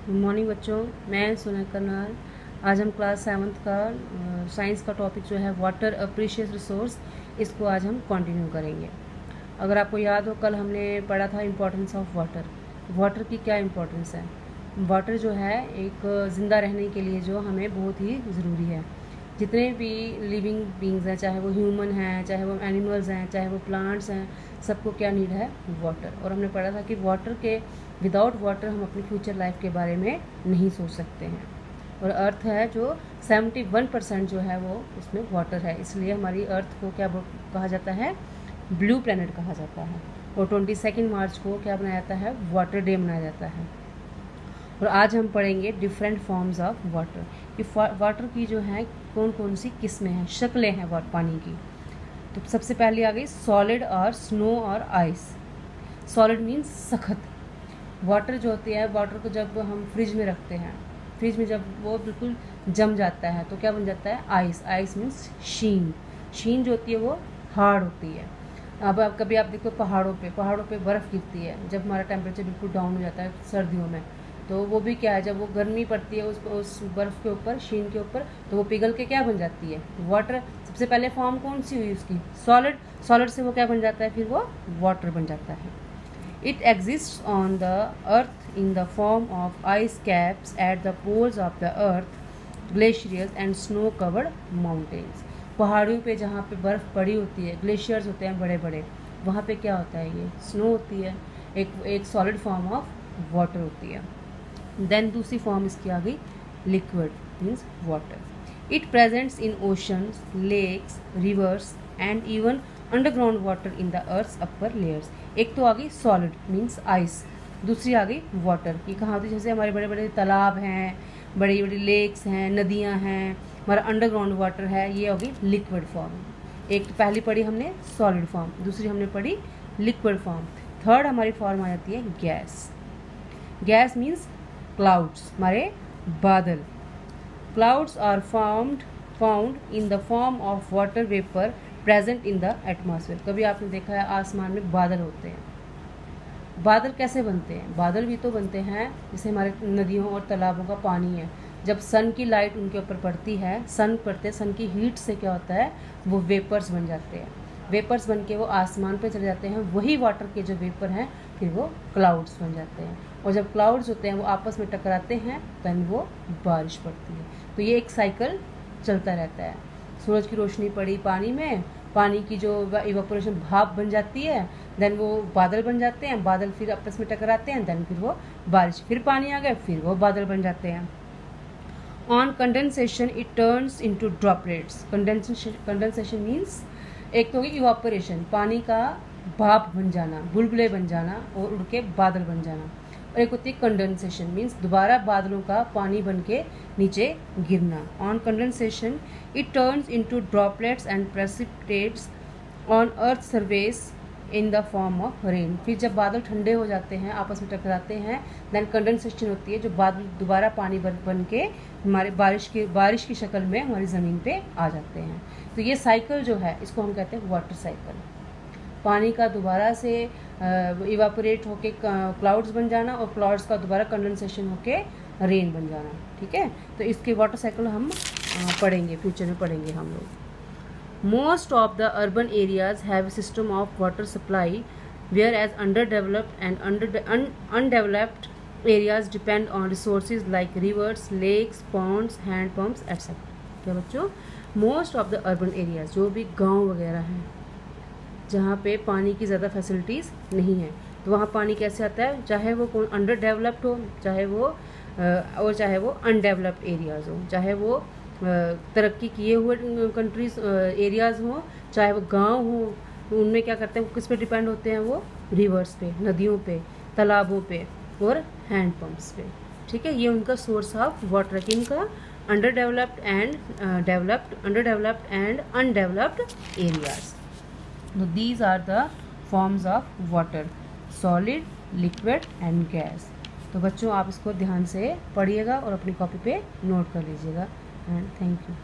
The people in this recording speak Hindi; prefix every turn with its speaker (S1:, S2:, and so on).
S1: गुड मॉर्निंग बच्चों, मैं सोना करनाल। आज हम क्लास 7th का साइंस का टॉपिक जो है वाटर अ प्रीशियस रिसोर्स, इसको आज हम कंटिन्यू करेंगे। अगर आपको याद हो, कल हमने पढ़ा था इम्पोर्टेंस ऑफ वाटर। वाटर की क्या इम्पोर्टेंस है? वाटर जो है एक ज़िंदा रहने के लिए जो हमें बहुत ही ज़रूरी है। जितने भी लिविंग बींग्स हैं, चाहे वो ह्यूमन हैं, चाहे वो एनिमल्स हैं, चाहे वो प्लांट्स हैं, सबको क्या नीड है? वाटर। और हमने पढ़ा था कि वाटर के विदाउट वाटर हम अपनी फ्यूचर लाइफ के बारे में नहीं सोच सकते हैं। और अर्थ है जो 71% जो है वो उसमें वाटर है, इसलिए हमारी अर्थ को क्या कहा जाता है? ब्लू प्लैनेट कहा जाता है। और 22 मार्च को क्या बनाया जाता है? वाटर डे मनाया जाता है। और आज हम पढ़ेंगे डिफरेंट फॉर्म्स ऑफ वाटर, कि वाटर की जो है कौन कौन सी किस्में हैं, शक्लें हैं पानी की। तो सबसे पहले आ गई सॉलिड और स्नो और आइस। सॉलिड मीन्स सख्त। वाटर जो होती है, वाटर को जब हम फ्रिज में रखते हैं, फ्रिज में जब वो बिल्कुल जम जाता है तो क्या बन जाता है? आइस। आइस मीन्स शीन। शीन जो होती है वो हार्ड होती है। अब कभी आप देखो पहाड़ों पे बर्फ़ गिरती है, जब हमारा टेम्परेचर बिल्कुल डाउन हो जाता है सर्दियों में, तो वो भी क्या है, जब वो गर्मी पड़ती है उस बर्फ़ के ऊपर, शीन के ऊपर, तो वो पिघल के क्या बन जाती है? वाटर। सबसे पहले फॉर्म कौन सी हुई उसकी? सॉलिड। सॉलिड से वो क्या बन जाता है? फिर वो वाटर बन जाता है। It exists on the earth in the form of ice caps at the poles of the earth, glaciers and snow-covered mountains. पहाड़ियों पे जहाँ पे बर्फ़ पड़ी होती है, ग्लेशियर्स होते हैं बड़े बड़े, वहाँ पे क्या होता है? ये स्नो होती है। एक सॉलिड फॉर्म ऑफ वाटर होती है। देन दूसरी फॉर्म इसकी आ गई liquid, means water. It presents in oceans, lakes, rivers and even underground water in the earth's upper layers. एक तो आ गई सॉलिड मीन्स आइस, दूसरी आ गई वाटर। ये कहाँ होती है? जैसे हमारे बड़े बड़े तालाब हैं, बड़ी बड़ी लेक्स हैं, नदियाँ हैं, हमारा अंडरग्राउंड वाटर है, ये हो गई लिक्विड फॉर्म। एक तो पहली पढ़ी हमने सॉलिड फॉर्म, दूसरी हमने पढ़ी लिक्विड फॉर्म। थर्ड हमारी फॉर्म आ जाती है गैस। गैस मीन्स क्लाउड्स, हमारे बादल। Clouds are found in the form of water vapour present in the atmosphere. कभी आपने देखा है आसमान में बादल होते हैं। बादल कैसे बनते हैं? बादल भी तो बनते हैं जैसे हमारे नदियों और तालाबों का पानी है, जब सन की लाइट उनके ऊपर पड़ती है, सन की हीट से क्या होता है? वो वेपर्स बन जाते हैं। वेपर्स बन के वो आसमान पे चले जाते हैं, वही वाटर के जो वेपर हैं फिर वो क्लाउड्स बन जाते हैं। और जब क्लाउड्स होते हैं वो आपस में टकराते हैं, तब वो बारिश पड़ती है। तो ये एक साइकिल चलता रहता है। सूरज की रोशनी पड़ी पानी में, पानी की जो इवापोरेशन भाप बन जाती है, देन वो बादल बन जाते हैं, बादल फिर आपस में टकराते हैं, देन फिर वो बारिश, फिर पानी आ गया, फिर वो बादल बन जाते हैं। On condensation it turns into droplets. Condensation means एक तो होगी इवापोरेशन, पानी का भाप बन जाना, बुलबुले बन जाना और उड़ के बादल बन जाना। और एक होती है कंडेंसेशन मीन्स दोबारा बादलों का पानी बन के नीचे गिरना। On condensation it turns into droplets and precipitates on earth surface in the form of rain. फिर जब बादल ठंडे हो जाते हैं, आपस में टकराते हैं, देन कंडेंसेशन होती है, जो बादल दोबारा पानी बन के हमारे बारिश की शक्ल में हमारी ज़मीन पे आ जाते हैं। तो ये साइकिल जो है इसको हम कहते हैं वाटर साइकिल। पानी का दोबारा से इवापोरेट होके क्लाउड्स बन जाना और क्लाउड्स का दोबारा कंडेंसेशन होके रेन बन जाना। ठीक है, तो इसके वाटर साइकिल हम पढ़ेंगे, फ्यूचर में पढ़ेंगे हम लोग। Most of the urban areas have system of water supply, whereas underdeveloped and undeveloped areas depend on resources like rivers, lakes, ponds, hand pumps etcetera. क्या बच्चों? Most of the urban areas, जो भी गाँव वगैरह हैं जहाँ पे पानी की ज़्यादा फैसिलिटीज़ नहीं है, तो वहाँ पानी कैसे आता है? चाहे वो कौन अंडर डेवलप्ड हो, चाहे वो अनडेवलप्ड एरियाज़ हो, चाहे वो तरक्की किए हुए कंट्रीज एरियाज़ हों, चाहे वो गांव हो, तो उनमें क्या करते हैं? किस पे डिपेंड होते हैं? वो रिवर्स पे, नदियों पे, तालाबों पे और हैंड पंप्स पे। ठीक है, ये उनका सोर्स ऑफ वाटर है। इनका under developed and undeveloped areas. So these are the forms of water: solid, liquid and gas. तो बच्चों आप इसको ध्यान से पढ़िएगा और अपनी कॉपी पे नोट कर लीजिएगा। And thank you.